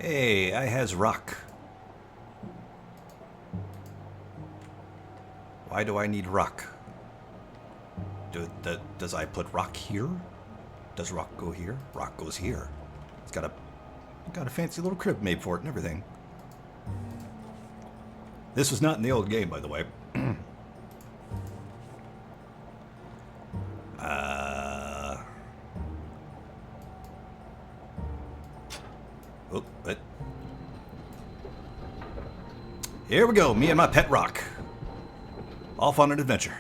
Hey, I has rock. Why do I need rock? Does I put rock here? Does rock go here? Rock goes here. It's got a fancy little crib made for it and everything. This was not in the old game, by the way. Oh, what? Here we go, me and my pet rock. Off on an adventure.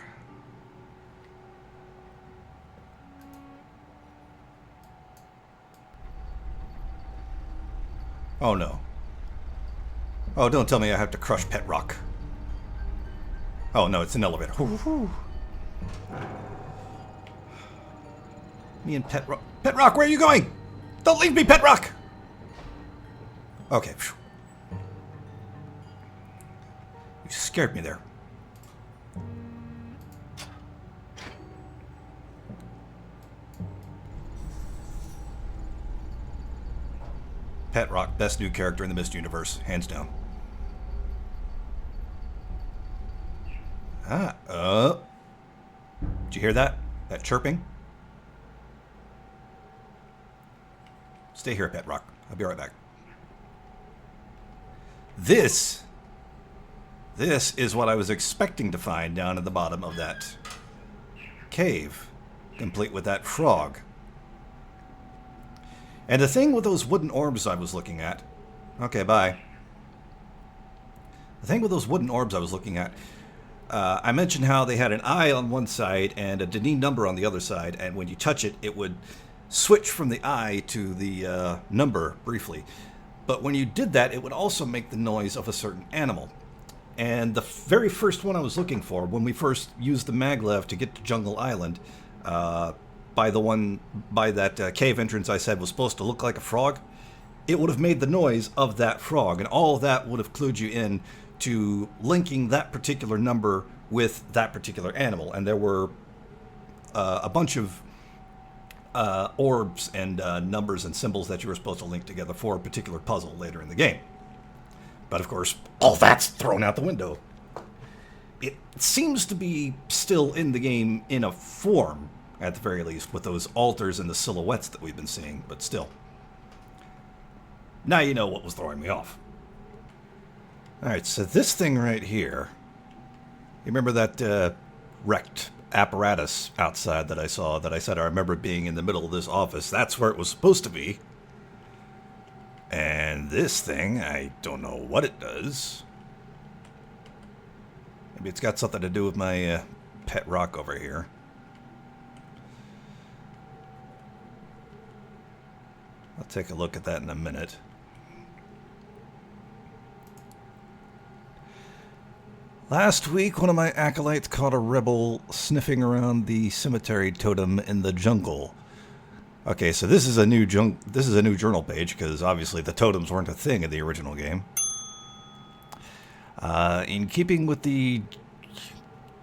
Oh no. Oh, don't tell me I have to crush pet rock. Oh no, it's an elevator. Whew. Me and pet rock. Pet rock, where are you going? Don't leave me, pet rock! Okay. You scared me there. Pet Rock, best new character in the Mist universe, hands down. Did you hear that? That chirping? Stay here, Pet Rock. I'll be right back. This is what I was expecting to find down at the bottom of that cave, complete with that frog. And the thing with those wooden orbs I was looking at... Okay, bye. The thing with those wooden orbs I was looking at... I mentioned how they had an eye on one side and a Gehn number on the other side, and when you touch it, it would switch from the eye to the number briefly. But when you did that, it would also make the noise of a certain animal. And the very first one I was looking for, when we first used the maglev to get to Jungle Island... by that cave entrance I said was supposed to look like a frog, it would have made the noise of that frog, and all of that would have clued you in to linking that particular number with that particular animal. And there were a bunch of orbs and numbers and symbols that you were supposed to link together for a particular puzzle later in the game. But of course, all that's thrown out the window. It seems to be still in the game in a form, at the very least, with those altars and the silhouettes that we've been seeing, but still. Now you know what was throwing me off. Alright, so this thing right here... You remember that wrecked apparatus outside that I saw, that I said I remember being in the middle of this office? That's where it was supposed to be. And this thing, I don't know what it does. Maybe it's got something to do with my pet rock over here. I'll take a look at that in a minute. Last week, one of my acolytes caught a rebel sniffing around the cemetery totem in the jungle. Okay, so this is a new journal page, because obviously the totems weren't a thing in the original game. In keeping with the...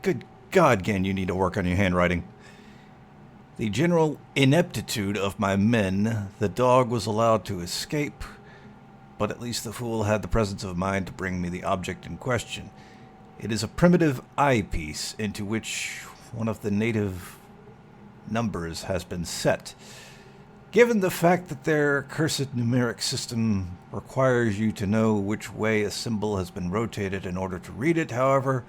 Good God, Gehn, you need to work on your handwriting. The general ineptitude of my men, the dog was allowed to escape, but at least the fool had the presence of mind to bring me the object in question. It is a primitive eyepiece into which one of the native numbers has been set. Given the fact that their cursed numeric system requires you to know which way a symbol has been rotated in order to read it, however,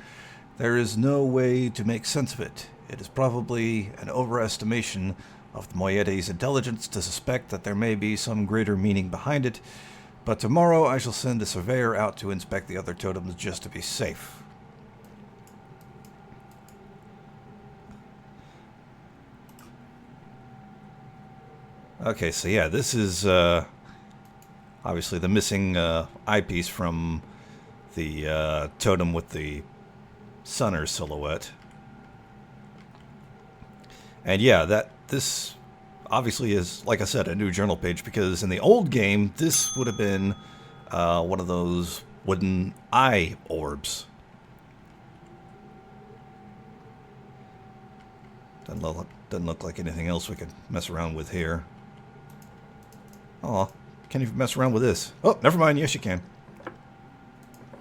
there is no way to make sense of it. It is probably an overestimation of the Moiete's intelligence to suspect that there may be some greater meaning behind it, but tomorrow I shall send a surveyor out to inspect the other totems just to be safe. Okay, so yeah, this is obviously the missing eyepiece from the totem with the Sunner silhouette. And yeah, this obviously is, like I said, a new journal page, because in the old game, this would have been one of those wooden eye orbs. Doesn't look like anything else we could mess around with here. Aw, Can't even mess around with this. Oh, never mind. Yes, you can.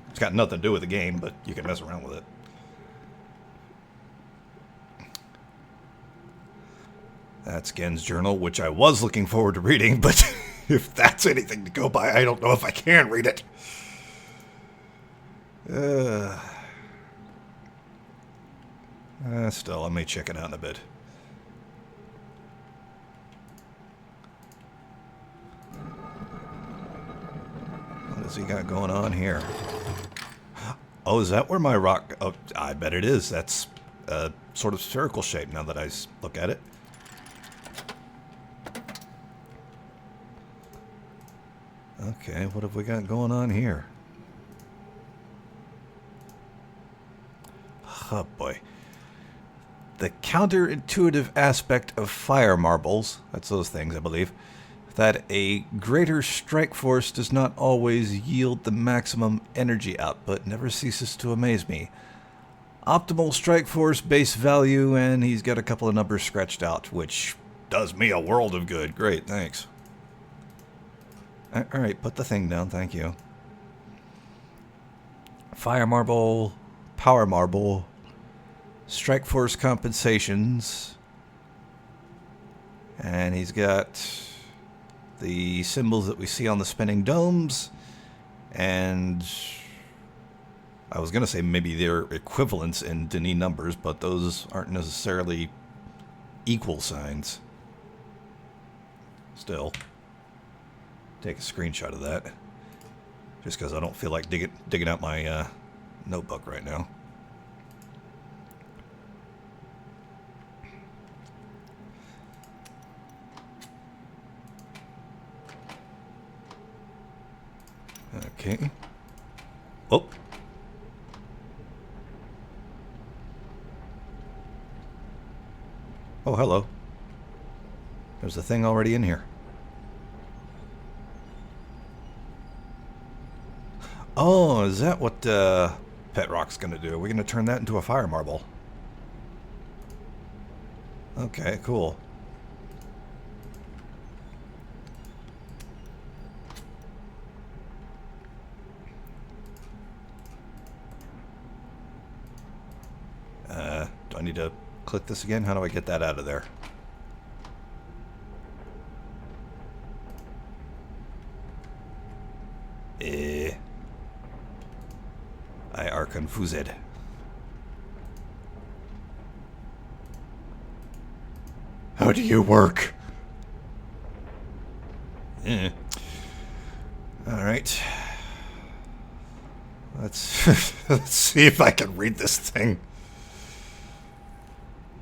It's got nothing to do with the game, but you can mess around with it. That's Gehn's journal, which I was looking forward to reading, but if that's anything to go by, I don't know if I can read it. Still, I may check it out in a bit. What does he got going on here? Oh, is that where my rock... Oh, I bet it is. That's a sort of spherical shape now that I look at it. Okay, what have we got going on here? Oh, boy. The counterintuitive aspect of fire marbles, that's those things, I believe, that a greater strike force does not always yield the maximum energy output never ceases to amaze me. Optimal strike force base value, and he's got a couple of numbers scratched out, which does me a world of good. Great, thanks. Alright, put the thing down, thank you. Fire marble, power marble, strike force compensations, and he's got the symbols that we see on the spinning domes, and I was going to say maybe they're equivalents in Denis numbers, but those aren't necessarily equal signs. Still, take a screenshot of that, just because I don't feel like digging out my notebook right now. Okay. Oh. Oh, hello. There's a thing already in here. Oh, is that what Pet Rock's going to do? We're going to turn that into a fire marble. Okay, cool. Do I need to click this again? How do I get that out of there? I are confused. How do you work? Alright. Let's see if I can read this thing.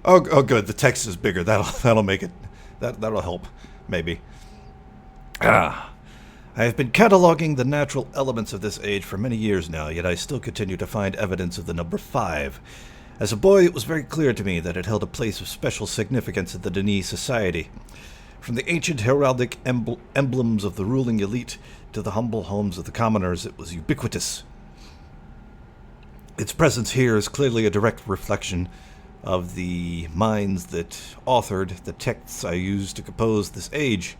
Oh, good. The text is bigger. That'll make it. That'll help, maybe. I have been cataloging the natural elements of this age for many years now, yet I still continue to find evidence of the number 5. As a boy, it was very clear to me that it held a place of special significance in the Denis society. From the ancient heraldic emblems of the ruling elite to the humble homes of the commoners, it was ubiquitous. Its presence here is clearly a direct reflection of the minds that authored the texts I used to compose this age.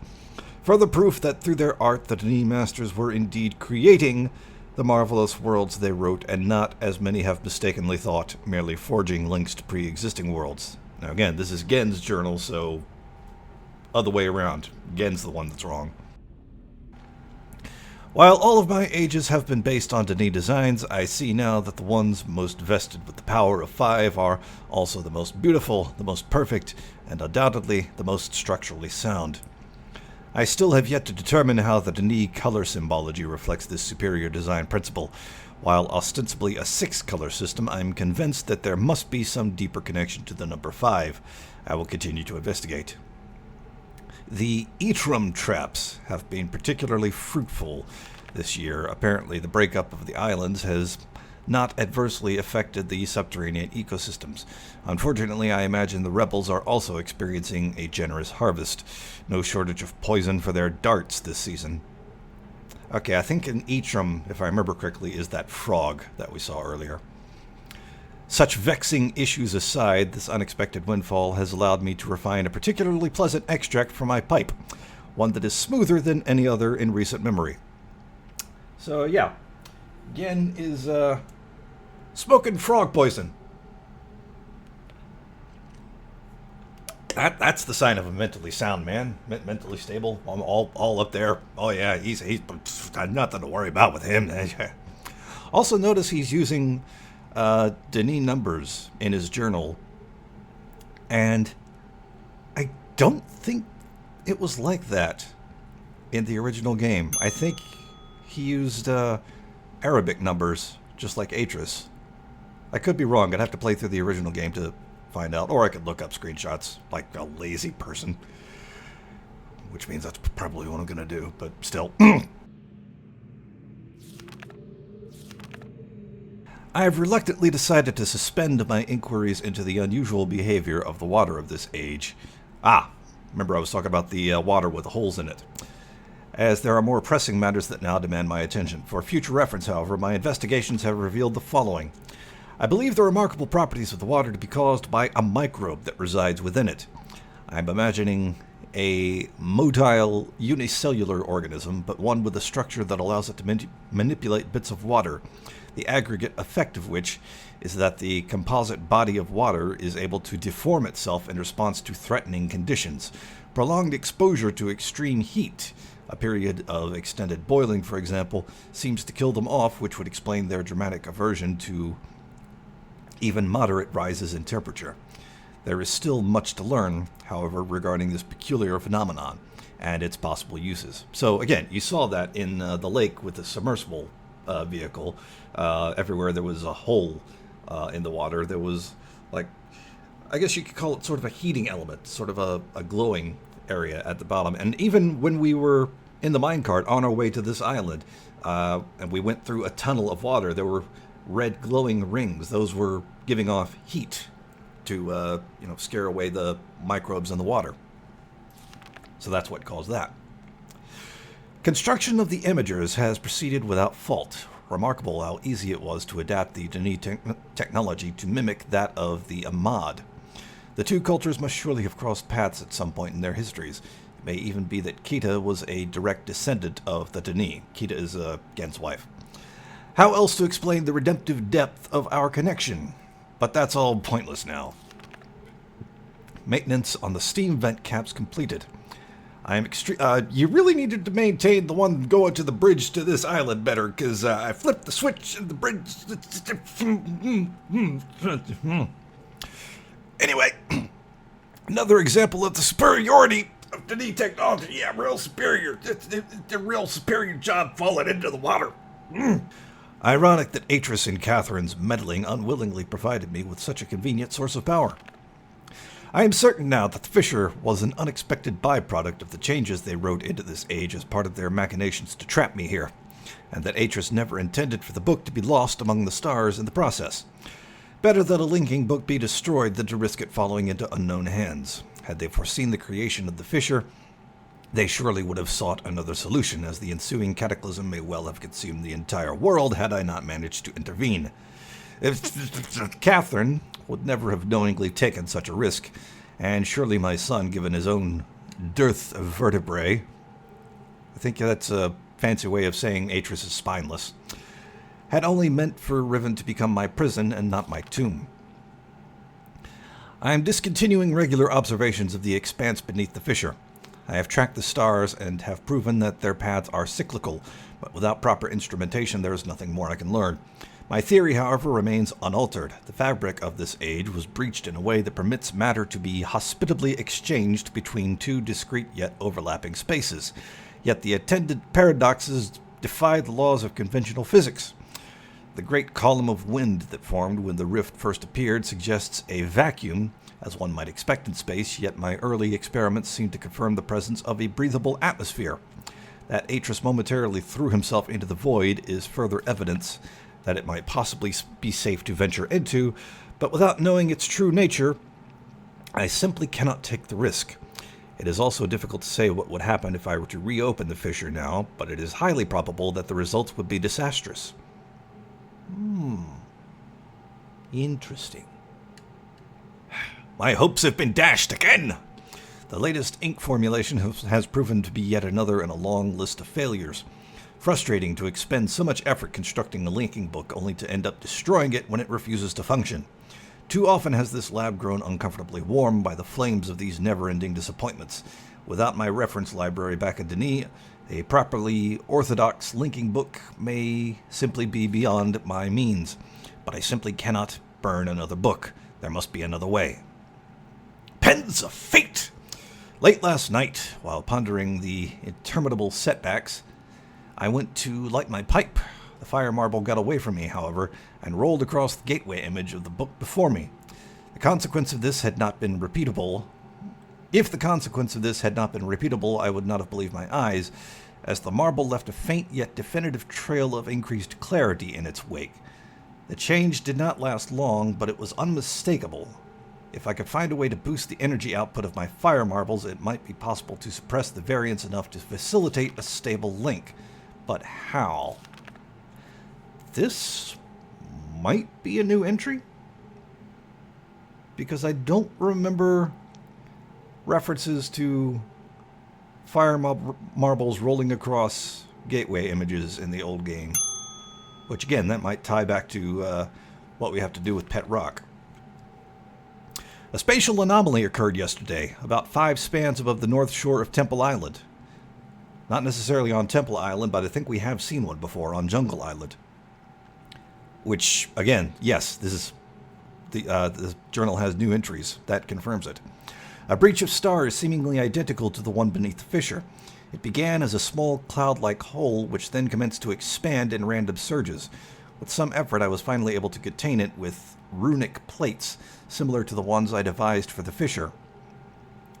Further proof that through their art the Denis masters were indeed creating the marvelous worlds they wrote, and not, as many have mistakenly thought, merely forging links to pre-existing worlds. Now again, this is Gehn's journal, so other way around. Gehn's the one that's wrong. While all of my ages have been based on Denis designs, I see now that the ones most vested with the power of 5 are also the most beautiful, the most perfect, and undoubtedly the most structurally sound. I still have yet to determine how the Denis color symbology reflects this superior design principle. While ostensibly a 6-color system, I'm convinced that there must be some deeper connection to the number 5. I will continue to investigate. The Eitram traps have been particularly fruitful this year. Apparently, the breakup of the islands has not adversely affected the subterranean ecosystems. Unfortunately, I imagine the rebels are also experiencing a generous harvest. No shortage of poison for their darts this season. Okay, I think an Eitram, if I remember correctly, is that frog that we saw earlier. Such vexing issues aside, this unexpected windfall has allowed me to refine a particularly pleasant extract for my pipe. one that is smoother than any other in recent memory. So yeah, Gehn is smoking frog poison. That's the sign of a mentally sound man, mentally stable. I'm all up there. Oh yeah, he's got nothing to worry about with him. Also notice he's using Denis numbers in his journal, and I don't think it was like that in the original game. I think he used Arabic numbers, just like Atris. I could be wrong. I'd have to play through the original game to find out, or I could look up screenshots like a lazy person, which means that's probably what I'm going to do, but still. I have reluctantly decided to suspend my inquiries into the unusual behavior of the water of this age. Remember I was talking about the water with the holes in it. As there are more pressing matters that now demand my attention. For future reference, however, my investigations have revealed the following. I believe the remarkable properties of the water to be caused by a microbe that resides within it. I'm imagining a motile unicellular organism, but one with a structure that allows it to manipulate bits of water, the aggregate effect of which is that the composite body of water is able to deform itself in response to threatening conditions. Prolonged exposure to extreme heat, a period of extended boiling, for example, seems to kill them off, which would explain their dramatic aversion to even moderate rises in temperature. There is still much to learn, however, regarding this peculiar phenomenon and its possible uses. So again, you saw that in the lake with the submersible vehicle. Everywhere there was a hole in the water. There was, like, I guess you could call it sort of a heating element, sort of a glowing area at the bottom. And even when we were in the minecart on our way to this island, and we went through a tunnel of water, there were red glowing rings. Those were giving off heat to scare away the microbes in the water. So that's what caused that. Construction of the imagers has proceeded without fault. Remarkable how easy it was to adapt the Denis technology to mimic that of the Ahmad. The two cultures must surely have crossed paths at some point in their histories. It may even be that Kita was a direct descendant of the Denis. Kita is Genn's wife. How else to explain the redemptive depth of our connection? But that's all pointless now. Maintenance on the steam vent caps completed. I am you really needed to maintain the one going to the bridge to this island better, because I flipped the switch and the bridge... Anyway, another example of the superiority of Denis technology. Yeah, real superior. It's a real superior job falling into the water. Ironic that Atris and Catherine's meddling unwillingly provided me with such a convenient source of power. I am certain now that the fissure was an unexpected byproduct of the changes they wrote into this age as part of their machinations to trap me here, and that Atris never intended for the book to be lost among the stars in the process. Better that a linking book be destroyed than to risk it falling into unknown hands. Had they foreseen the creation of the fissure, they surely would have sought another solution, as the ensuing cataclysm may well have consumed the entire world had I not managed to intervene. Catherine would never have knowingly taken such a risk, and surely my son, given his own dearth of vertebrae, I think that's a fancy way of saying Atris is spineless, had only meant for Riven to become my prison and not my tomb. I am discontinuing regular observations of the expanse beneath the fissure. I have tracked the stars and have proven that their paths are cyclical, but without proper instrumentation there is nothing more I can learn. My theory, however, remains unaltered. The fabric of this age was breached in a way that permits matter to be hospitably exchanged between two discrete yet overlapping spaces. Yet the attendant paradoxes defy the laws of conventional physics. The great column of wind that formed when the rift first appeared suggests a vacuum, as one might expect in space, yet my early experiments seem to confirm the presence of a breathable atmosphere. That Atris momentarily threw himself into the void is further evidence that it might possibly be safe to venture into, but without knowing its true nature, I simply cannot take the risk. It is also difficult to say what would happen if I were to reopen the fissure now, but it is highly probable that the results would be disastrous. Interesting. My hopes have been dashed again. The latest ink formulation has proven to be yet another in a long list of failures. Frustrating to expend so much effort constructing a linking book only to end up destroying it when it refuses to function. Too often has this lab grown uncomfortably warm by the flames of these never-ending disappointments. Without my reference library back at Denis, a properly orthodox linking book may simply be beyond my means. But I simply cannot burn another book. There must be another way. Pens of Fate! Late last night, while pondering the interminable setbacks, I went to light my pipe. The fire marble got away from me, however, and rolled across the gateway image of the book before me. The consequence of this had not been repeatable. If the consequence of this had not been repeatable, I would not have believed my eyes, as the marble left a faint yet definitive trail of increased clarity in its wake. The change did not last long, but it was unmistakable. If I could find a way to boost the energy output of my fire marbles, it might be possible to suppress the variance enough to facilitate a stable link. But how? This might be a new entry? Because I don't remember references to fire marbles rolling across gateway images in the old game. Which again, that might tie back to what we have to do with Pet Rock. A spatial anomaly occurred yesterday, about 5 spans above the north shore of Temple Island. Not necessarily on Temple Island, but I think we have seen one before on Jungle Island. Which, again, yes, this is the journal has new entries. That confirms it. A breach of stars seemingly identical to the one beneath the fissure. It began as a small cloud-like hole, which then commenced to expand in random surges. With some effort, I was finally able to contain it with runic plates, similar to the ones I devised for the fissure.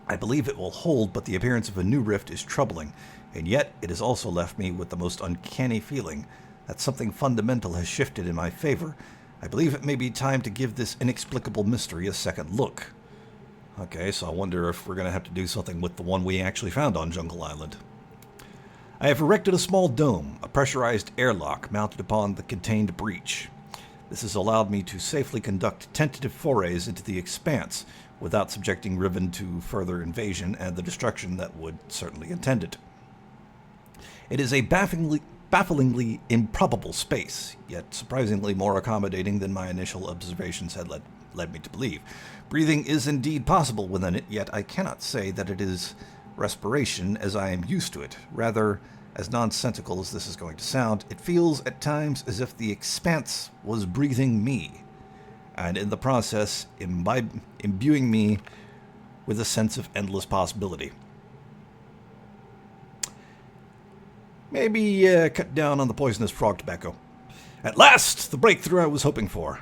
I believe it will hold, but the appearance of a new rift is troubling, and yet it has also left me with the most uncanny feeling that something fundamental has shifted in my favor. I believe it may be time to give this inexplicable mystery a second look. Okay, so I wonder if we're going to have to do something with the one we actually found on Jungle Island. I have erected a small dome, a pressurized airlock mounted upon the contained breach. This has allowed me to safely conduct tentative forays into the expanse without subjecting Riven to further invasion and the destruction that would certainly attend it. It is a bafflingly improbable space, yet surprisingly more accommodating than my initial observations had led me to believe. Breathing is indeed possible within it, yet I cannot say that it is respiration as I am used to it. Rather, as nonsensical as this is going to sound, it feels at times as if the expanse was breathing me, and in the process imbuing me with a sense of endless possibility. Maybe cut down on the poisonous frog tobacco. At last, the breakthrough I was hoping for.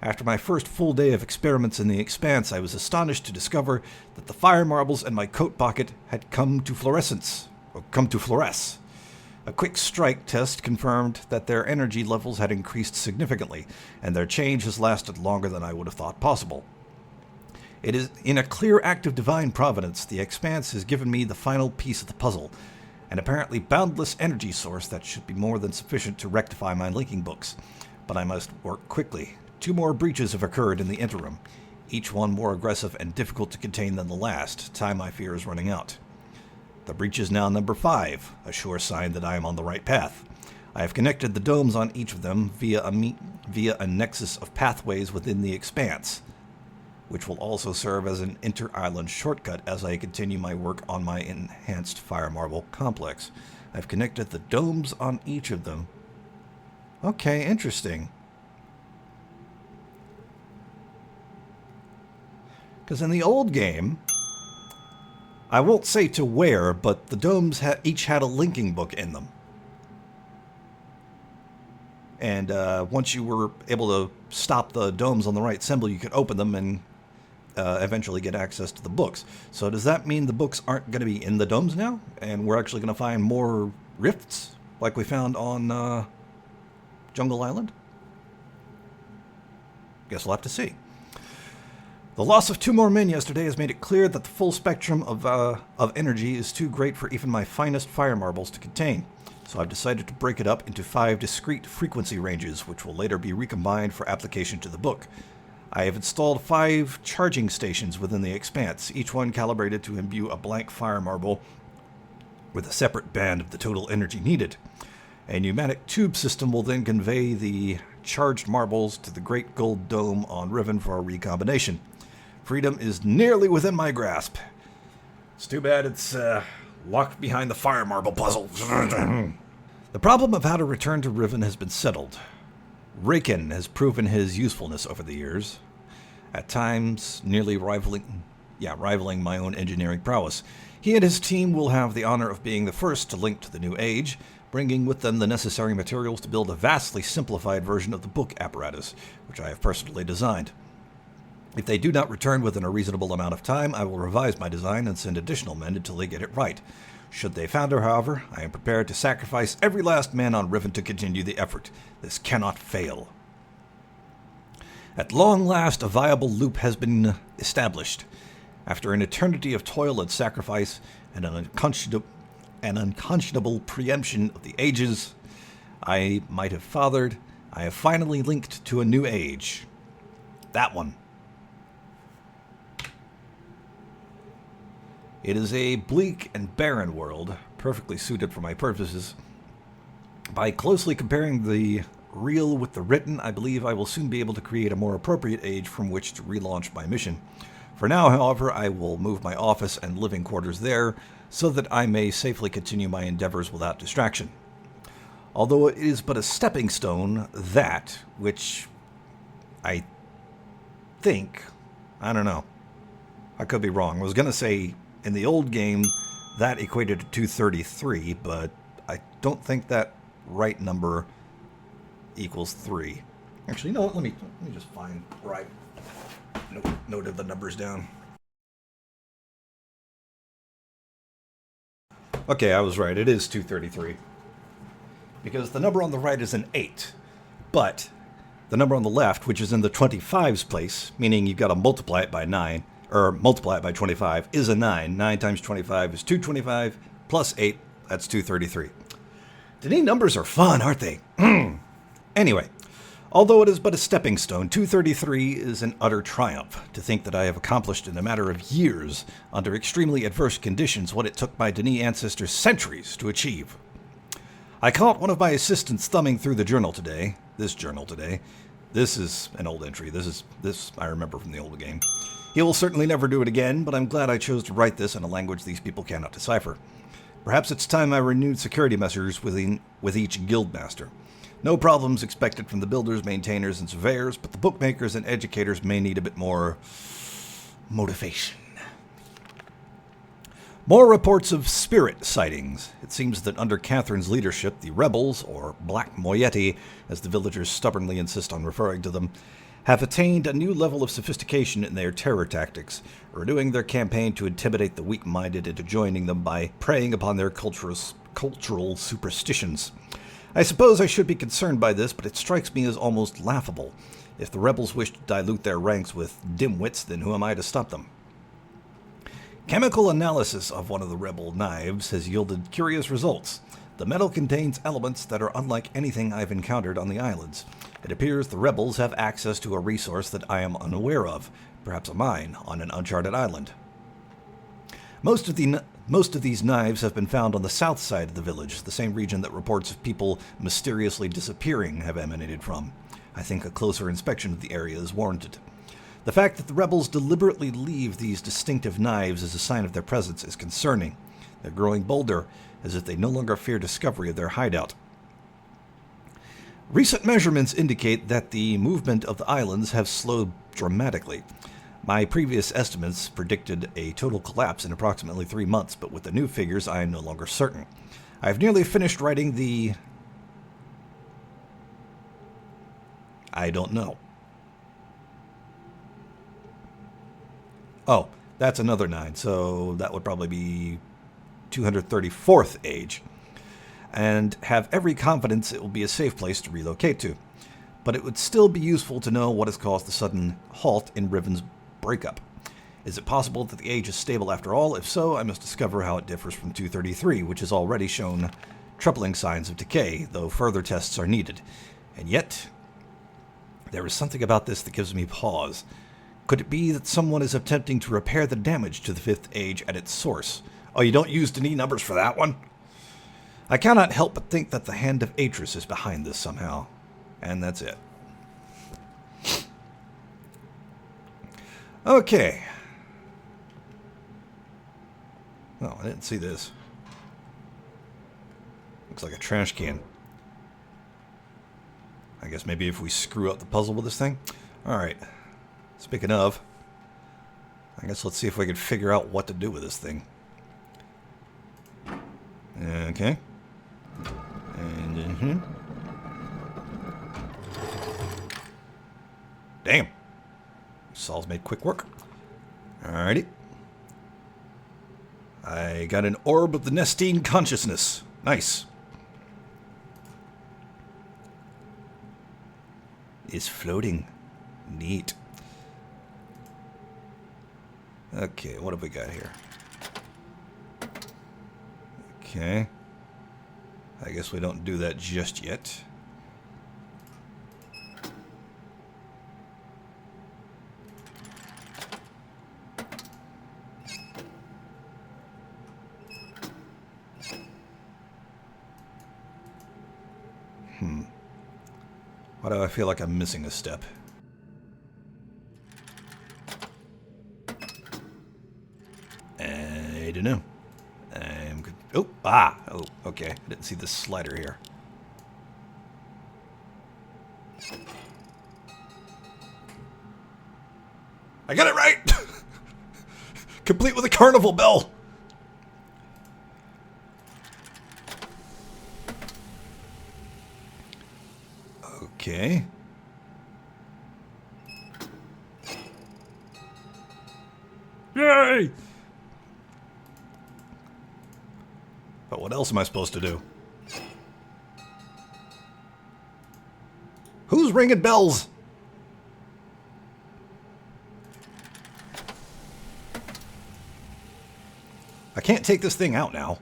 After my first full day of experiments in the expanse, I was astonished to discover that the fire marbles in my coat pocket had come to fluoresce. A quick strike test confirmed that their energy levels had increased significantly, and their change has lasted longer than I would have thought possible. It is in a clear act of divine providence, the expanse has given me the final piece of the puzzle, an apparently boundless energy source that should be more than sufficient to rectify my linking books. But I must work quickly. 2 more breaches have occurred in the interim, each one more aggressive and difficult to contain than the last. Time, I fear, is running out. The breach is now number 5, a sure sign that I am on the right path. I have connected the domes on each of them via a nexus of pathways within the expanse, which will also serve as an inter-island shortcut as I continue my work on my enhanced fire marble complex. I've connected the domes on each of them. Okay, interesting. Because in the old game, I won't say to where, but the domes each had a linking book in them. And once you were able to stop the domes on the right symbol, you could open them and eventually get access to the books. So does that mean the books aren't going to be in the domes now? And we're actually going to find more rifts like we found on Jungle Island? Guess we'll have to see. The loss of 2 more men yesterday has made it clear that the full spectrum of energy is too great for even my finest fire marbles to contain. So I've decided to break it up into 5 discrete frequency ranges, which will later be recombined for application to the book. I have installed 5 charging stations within the expanse, each one calibrated to imbue a blank fire marble with a separate band of the total energy needed. A pneumatic tube system will then convey the charged marbles to the great gold dome on Riven for a recombination. Freedom is nearly within my grasp. It's too bad it's locked behind the fire marble puzzle. The problem of how to return to Riven has been settled. Riven has proven his usefulness over the years, at times nearly rivaling my own engineering prowess. He and his team will have the honor of being the first to link to the new age, bringing with them the necessary materials to build a vastly simplified version of the book apparatus, which I have personally designed. If they do not return within a reasonable amount of time, I will revise my design and send additional men until they get it right. Should they founder, however, I am prepared to sacrifice every last man on Riven to continue the effort. This cannot fail. At long last, a viable loop has been established. After an eternity of toil and sacrifice and an unconscionable preemption of the ages I might have fathered, I have finally linked to a new age. That one. It is a bleak and barren world, perfectly suited for my purposes. By closely comparing the real with the written, I believe I will soon be able to create a more appropriate age from which to relaunch my mission. For now, however, I will move my office and living quarters there so that I may safely continue my endeavors without distraction. Although it is but a stepping stone, that, which I think, I don't know, I could be wrong. I was going to say in the old game that equated to 233, but I don't think that right number equals 3. Actually, no, let me just find where I noted the numbers down. Okay, I was right. It is 233. Because the number on the right is an 8. But the number on the left, which is in the 25s place, meaning you've got to multiply it by 9, or multiply it by 25, is a 9. 9 times 25 is 225, plus 8, that's 233. Today numbers are fun, aren't they? Anyway, although it is but a stepping stone, 233 is an utter triumph. To think that I have accomplished in a matter of years, under extremely adverse conditions, what it took my Denis ancestors centuries to achieve. I caught one of my assistants thumbing through the journal today. This is an old entry. This I remember from the old game. He will certainly never do it again, but I'm glad I chose to write this in a language these people cannot decipher. Perhaps it's time I renewed security measures with each guildmaster. No problems expected from the builders, maintainers, and surveyors, but the bookmakers and educators may need a bit more motivation. More reports of spirit sightings. It seems that under Catherine's leadership, the rebels, or Black Moieti, as the villagers stubbornly insist on referring to them, have attained a new level of sophistication in their terror tactics, renewing their campaign to intimidate the weak-minded into joining them by preying upon their cultural superstitions. I suppose I should be concerned by this, but it strikes me as almost laughable. If the rebels wish to dilute their ranks with dimwits, then who am I to stop them? Chemical analysis of one of the rebel knives has yielded curious results. The metal contains elements that are unlike anything I've encountered on the islands. It appears the rebels have access to a resource that I am unaware of, perhaps a mine on an uncharted island. Most of these knives have been found on the south side of the village, the same region that reports of people mysteriously disappearing have emanated from. I think a closer inspection of the area is warranted. The fact that the rebels deliberately leave these distinctive knives as a sign of their presence is concerning. They're growing bolder, as if they no longer fear discovery of their hideout. Recent measurements indicate that the movement of the islands have slowed dramatically. My previous estimates predicted a total collapse in approximately 3 months, but with the new figures I am no longer certain. I have nearly finished writing the... I don't know. Oh, that's another 9, so that would probably be 234th age, and have every confidence it will be a safe place to relocate to. But it would still be useful to know what has caused the sudden halt in Riven's breakup. Is it possible that the age is stable after all? If so, I must discover how it differs from 233, which has already shown troubling signs of decay, though further tests are needed. And yet, There is something about this that gives me pause. Could it be that someone is attempting to repair the damage to the Fifth Age at its source? Oh, you don't use Denis numbers for that one? I cannot help but think that the hand of Atris is behind this somehow. And that's it. Okay. Oh, I didn't see this. Looks like a trash can. I guess maybe if we screw up the puzzle with this thing. Alright. Speaking of, I guess let's see if we can figure out what to do with this thing. Okay. And damn. Saul's made quick work. Alrighty. I got an orb of the Nestine consciousness. Nice. Is floating. Neat. Okay, what have we got here? Okay. I guess we don't do that just yet. Why do I feel like I'm missing a step? I don't know. I'm good. Oh, oh, okay. I didn't see the slider here. I got it right! Complete with a carnival bell! Okay. Yay! But what else am I supposed to do? Who's ringing bells? I can't take this thing out now.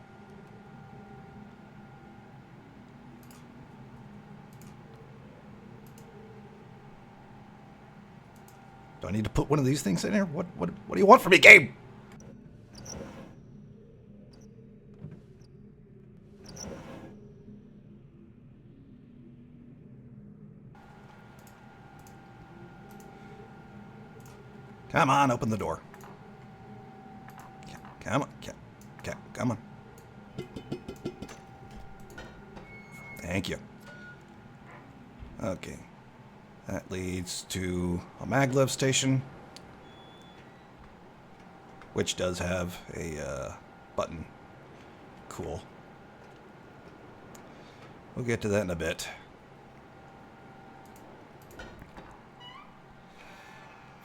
Do I need to put one of these things in here? What do you want from me, game? Come on, open the door. Come on, come on. Thank you. Okay. That leads to a maglev station, which does have a button. Cool. We'll get to that in a bit.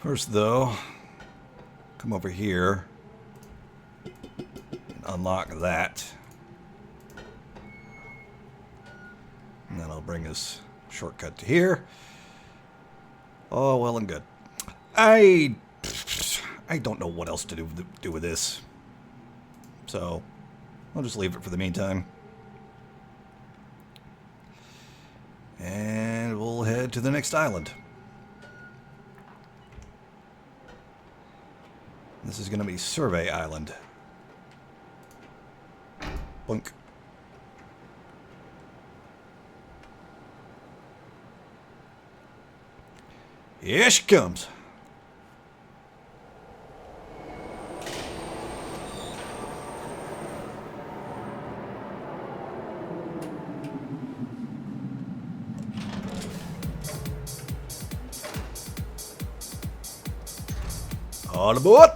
First, though, come over here and unlock that. And that'll bring us shortcut to here. Oh, well and good. I don't know what else to do with this. So, I'll just leave it for the meantime. And we'll head to the next island. This is going to be Survey Island. Boink. Here she comes. All aboard.